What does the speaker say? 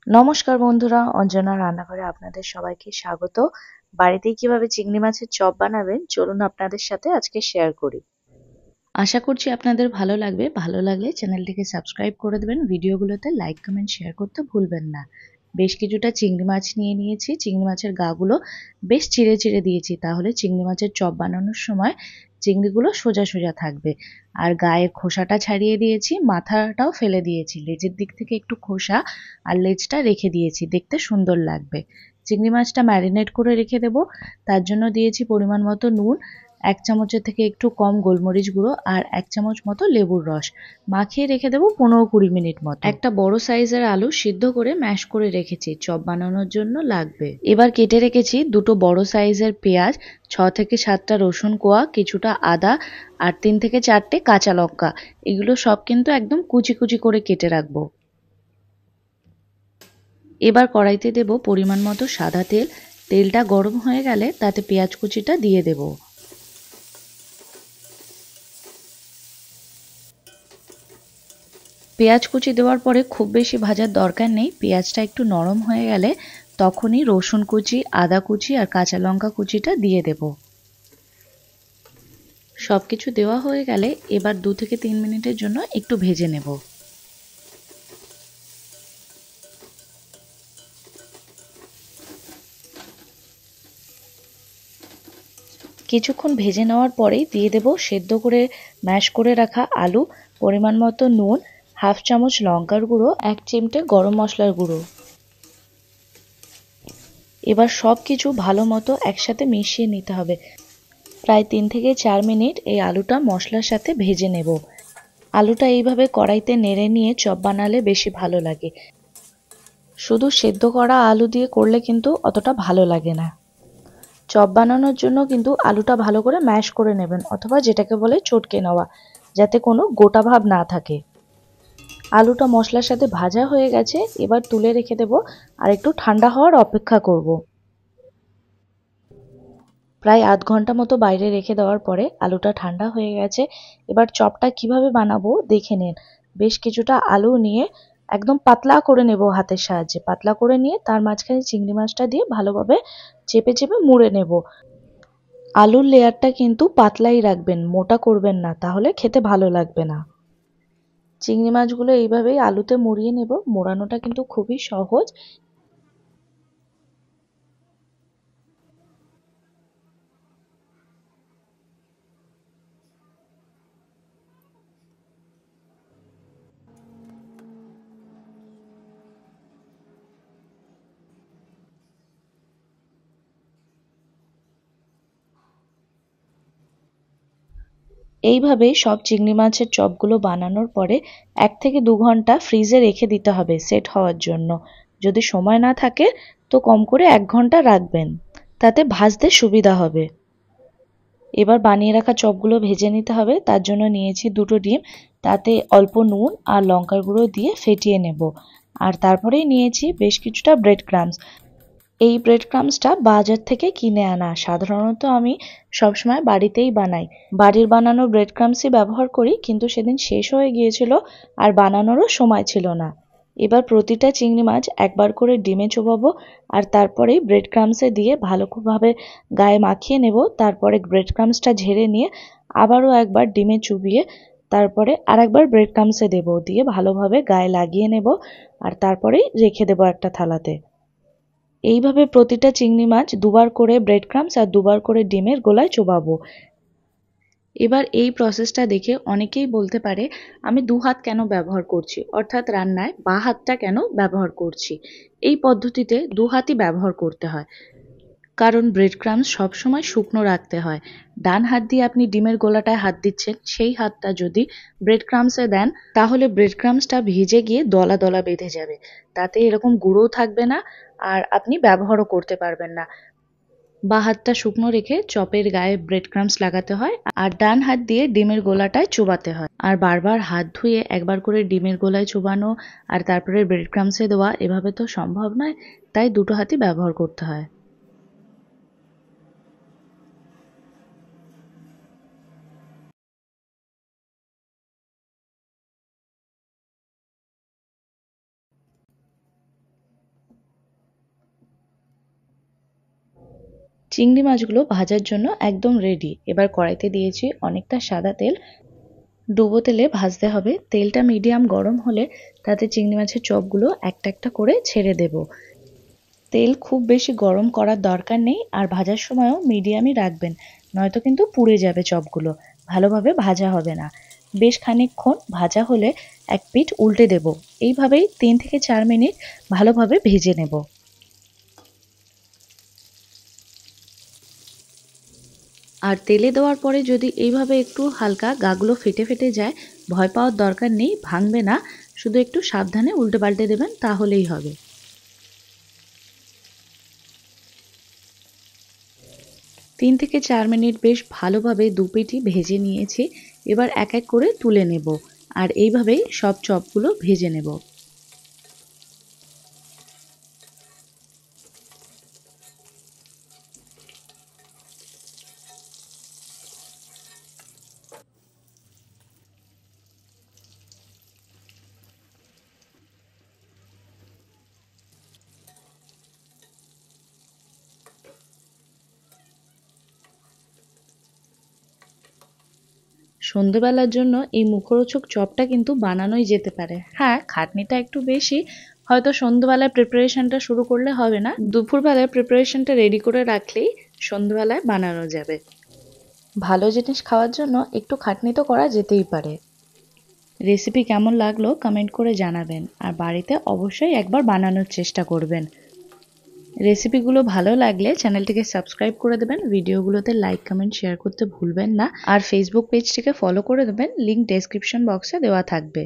নমস্কার বন্ধুরা, অঞ্জনা রান্নাঘরে আপনাদের সবাইকে স্বাগত। বাড়িতেই কিভাবে চিংড়ি মাছের চপ বানাবেন চলুন আপনাদের সাথে আজকে শেয়ার করি। আশা করছি আপনাদের ভালো লাগবে। ভালো লাগলে চ্যানেলটিকে সাবস্ক্রাইব করে দেবেন, ভিডিওগুলোতে লাইক কমেন্ট শেয়ার করতে ভুলবেন না। বেশ কিছুটা চিংড়ি মাছ নিয়ে নিয়েছি। চিংড়ি মাছের গাগুলো বেশ চিড়ে চিড়ে দিয়েছি, তাহলে চিংড়ি মাছের চপ বানানোর সময় চিংড়িগুলো সোজা সোজা থাকবে। আর গায়ের খোসাটা ছাড়িয়ে দিয়েছি, মাথাটাও ফেলে দিয়েছি, লেজের দিক থেকে একটু খোসা আর লেজটা রেখে দিয়েছি, দেখতে সুন্দর লাগবে। চিংড়ি মাছটা ম্যারিনেট করে রেখে দেবো। তার জন্য দিয়েছি পরিমাণ মতো নুন, 1 চামচের থেকে একটু কম গোলমরিচ গুঁড়ো আর 1 চামচ মতো লেবুর রস। মাখিয়ে রেখে দেবো 15-20 মিনিট মতো। একটা বড় সাইজের আলু সিদ্ধ করে ম্যাশ করে রেখেছি, চপ বানানোর জন্য লাগবে। এবার কেটে রেখেছি দুটো বড় সাইজের পেঁয়াজ, 6 থেকে 7টা রসুন কোয়া, কিছুটা আদা আর 3 থেকে 4টে কাঁচা লঙ্কা। এগুলো সব কিন্তু একদম কুচি কুচি করে কেটে রাখবো। এবার কড়াইতে দেব পরিমাণ মতো সাদা তেল। তেলটা গরম হয়ে গেলে তাতে পেঁয়াজ কুচিটা দিয়ে দেব। পেঁয়াজ কুচি দেওয়ার পরে খুব বেশি ভাজার দরকার নেই। পেঁয়াজটা একটু নরম হয়ে গেলে তখনই রসুন কুচি, আদা কুচি আর কাঁচা লঙ্কা কুচিটা দিয়ে দেব। সবকিছু দেওয়া হয়ে গেলে এবার 2 থেকে 3 মিনিটের জন্য একটু ভেজে নেব। কিছুক্ষণ ভেজে নেওয়ার পরেই দিয়ে দেব সেদ্ধ করে ম্যাশ করে রাখা আলু, পরিমাণ মতো নুন, 1/2 চামচ লঙ্কার গুঁড়ো, 1 চিমটে গরম মশলার গুঁড়ো। এবার সব কিছু ভালো মতো একসাথে মিশিয়ে নিতে হবে। প্রায় 3 থেকে 4 মিনিট এই আলুটা মশলার সাথে ভেজে নেব। আলুটা এইভাবে কড়াইতে নেড়ে নিয়ে চপ বানালে বেশি ভালো লাগে। শুধু সেদ্ধ করা আলু দিয়ে করলে কিন্তু অতটা ভালো লাগে না। চপ বানানোর জন্য কিন্তু আলুটা ভালো করে ম্যাশ করে নেবেন, অথবা যেটাকে বলে চটকে নেওয়া, যাতে কোনো গোটা ভাব না থাকে। আলুটা মশলার সাথে ভাজা হয়ে গেছে, এবার তুলে রেখে দেব আর একটু ঠান্ডা হওয়ার অপেক্ষা করব। প্রায় আধ ঘন্টা মতো বাইরে রেখে দেওয়ার পরে আলুটা ঠান্ডা হয়ে গেছে। এবার চপটা কিভাবে বানাবো দেখে নিন। বেশ কিছুটা আলু নিয়ে একদম পাতলা করে নেব হাতের সাহায্যে। পাতলা করে নিয়ে তার মাঝখানে চিংড়ি মাছটা দিয়ে ভালোভাবে চেপে চেপে মুড়ে নেব। আলুর লেয়ারটা কিন্তু পাতলাই রাখবেন, মোটা করবেন না, তাহলে খেতে ভালো লাগবে না। চিংড়ি মাছগুলো এইভাবেই আলুতে মুড়িয়ে নেব। মোড়ানোটা কিন্তু খুবই সহজ। এইভাবে সব চিংড়ি মাছের চপগুলো বানানোর পরে 1 থেকে 2 ঘন্টা ফ্রিজে রেখে দিতে হবে সেট হওয়ার জন্য। যদি সময় না থাকে তো কম করে 1 ঘন্টা রাখবেন, তাতে ভাজতে সুবিধা হবে। এবার বানিয়ে রাখা চপগুলো ভেজে নিতে হবে। তার জন্য নিয়েছি 2টো ডিম, তাতে অল্প নুন আর লঙ্কার গুঁড়ো দিয়ে ফেটিয়ে নেব। আর তারপরেই নিয়েছি বেশ কিছুটা ব্রেড ক্রাম্বস। এই ব্রেড ক্রাম্বসটা বাজার থেকে কিনে আনা। সাধারণত আমি সবসময় বাড়িতেই বানাই। বাড়ির বানানো ব্রেড ক্রাম্বসই ব্যবহার করি, কিন্তু সেদিন শেষ হয়ে গিয়েছিল আর বানানোরও সময় ছিল না। এবার প্রতিটা চিংড়ি মাছ একবার করে ডিমে চোবাবো আর তারপরেই ব্রেড ক্রাম্বসে দিয়ে ভালোভাবে গায়ে মাখিয়ে নেব। তারপরে ব্রেড ক্রাম্বসটা ঝেড়ে নিয়ে আবারও একবার ডিমে চুবিয়ে তারপরে আরেকবার ব্রেড ক্রাম্বসে দেবো, দিয়ে ভালোভাবে গায়ে লাগিয়ে নেব আর তারপরেই রেখে দেবো একটা থালাতে। এইভাবে প্রতিটা চিংড়ি মাছ দুবার করে ব্রেড ক্রাম্বস আর দুবার করে ডিমের গোলায় চোবাবো। এবার এই প্রসেসটা দেখে অনেকেই বলতে পারে আমি 2 হাত কেন ব্যবহার করছি, অর্থাৎ রান্নায় বাঁ হাতটা কেন ব্যবহার করছি। এই পদ্ধতিতে 2 হাতই ব্যবহার করতে হয়, কারণ ব্রেড ক্রাম্বস সবসময় শুকনো রাখতে হয়। ডান হাত দিয়ে আপনি ডিমের গোলাটায় হাত দিচ্ছেন, সেই হাতটা যদি ব্রেড ক্রাম্বসে দেন তাহলে ব্রেড ক্রাম্বসটা ভিজে গিয়ে দলা দলা বেঁধে যাবে, তাতে এরকম গুঁড়োও থাকবে না আর আপনি ব্যবহারও করতে পারবেন না। বাঁ হাতটা শুকনো রেখে চপের গায়ে ব্রেড ক্রাম্বস লাগাতে হয় আর ডান হাত দিয়ে ডিমের গোলাটায় চোবাতে হয়। আর বারবার হাত ধুয়ে একবার করে ডিমের গোলায় চোবানো আর তারপরে ব্রেড ক্রাম্বসে দেওয়া এভাবে তো সম্ভব নয়, তাই 2টো হাতই ব্যবহার করতে হয়। চিংড়ি মাছগুলো ভাজার জন্য একদম রেডি। এবার কড়াইতে দিয়েছি অনেকটা সাদা তেল। ডুবো তেলে ভাজতে হবে। তেলটা মিডিয়াম গরম হলে তাতে চিংড়ি মাছের চপগুলো একটা একটা করে ছেড়ে দেব। তেল খুব বেশি গরম করার দরকার নেই, আর ভাজার সময়ও মিডিয়ামই রাখবেন, নয়তো কিন্তু পুড়ে যাবে চপগুলো, ভালোভাবে ভাজা হবে না। বেশ খানিকক্ষণ ভাজা হলে এক পিঠ উল্টে দেব। এইভাবেই 3 থেকে 4 মিনিট ভালোভাবে ভেজে নেব। আর তেলে দেওয়ার পরে যদি এইভাবে একটু হালকা গাগুলো ফেটে ফেটে যায়, ভয় পাওয়ার দরকার নেই, ভাঙবে না, শুধু একটু সাবধানে উল্টে পাল্টে দেবেন, তাহলেই হবে। 3 থেকে 4 মিনিট বেশ ভালোভাবে দুপিঠই ভেজে নিয়েছি। এবার এক এক করে তুলে নেব, আর এইভাবেই সব চপগুলো ভেজে নেব। সন্ধেবেলার জন্য এই মুখরোচক চপটা কিন্তু বানানোই যেতে পারে। হ্যাঁ, খাটনিটা একটু বেশি, হয়তো সন্ধ্যেবেলায় প্রিপারেশনটা শুরু করলে হবে না, দুপুরবেলায় প্রিপারেশনটা রেডি করে রাখলেই সন্ধ্যেবেলায় বানানো যাবে। ভালো জিনিস খাওয়ার জন্য একটু খাটনি তো করা যেতেই পারে। রেসিপি কেমন লাগলো কমেন্ট করে জানাবেন, আর বাড়িতে অবশ্যই একবার বানানোর চেষ্টা করবেন। রেসিপিগুলো ভালো লাগলে চ্যানেলটিকে সাবস্ক্রাইব করে দেবেন, ভিডিওগুলোতে লাইক কমেন্ট শেয়ার করতে ভুলবেন না, আর ফেসবুক পেজটিকে ফলো করে দেবেন, লিংক ডেসক্রিপশন বক্সে দেওয়া থাকবে।